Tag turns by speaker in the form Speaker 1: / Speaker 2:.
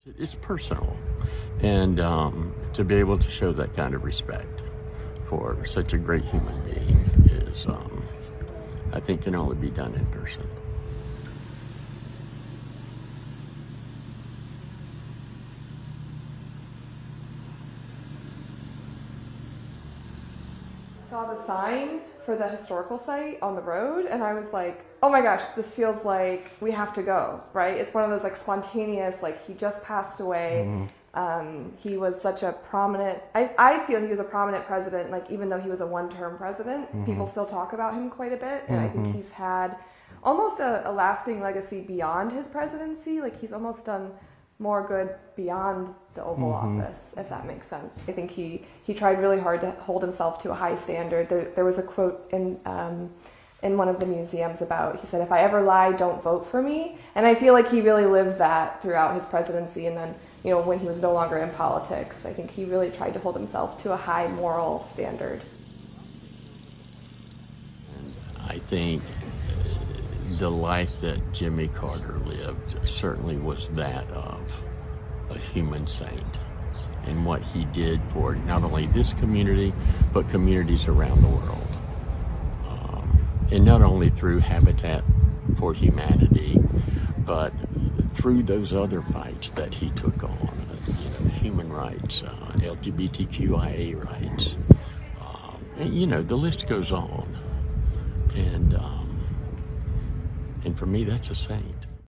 Speaker 1: It's personal, and to be able to show that kind of respect for such a great human being is, I think, can only be done in person.
Speaker 2: Saw the sign for the historical site on the road, and I was like, oh my gosh, this feels like we have to go, right? It's one of those like spontaneous, like he just passed away. He was such a prominent, I feel he was a prominent president, like even though he was a one-term president, people still talk about him quite a bit, and I think he's had almost a lasting legacy beyond his presidency. Like he's almost done more good beyond the Oval Office, if that makes sense. I think he tried really hard to hold himself to a high standard. There was a quote in one of the museums about, he said, "If I ever lie, don't vote for me." And I feel like he really lived that throughout his presidency. And then, you know, when he was no longer in politics, I think he really tried to hold himself to a high moral standard.
Speaker 1: And I think the life that Jimmy Carter lived certainly was that of a human saint, and what he did for not only this community, but communities around the world. And not only through Habitat for Humanity, but through those other fights that he took on, human rights, LGBTQIA rights, and the list goes on. And for me, that's a saint.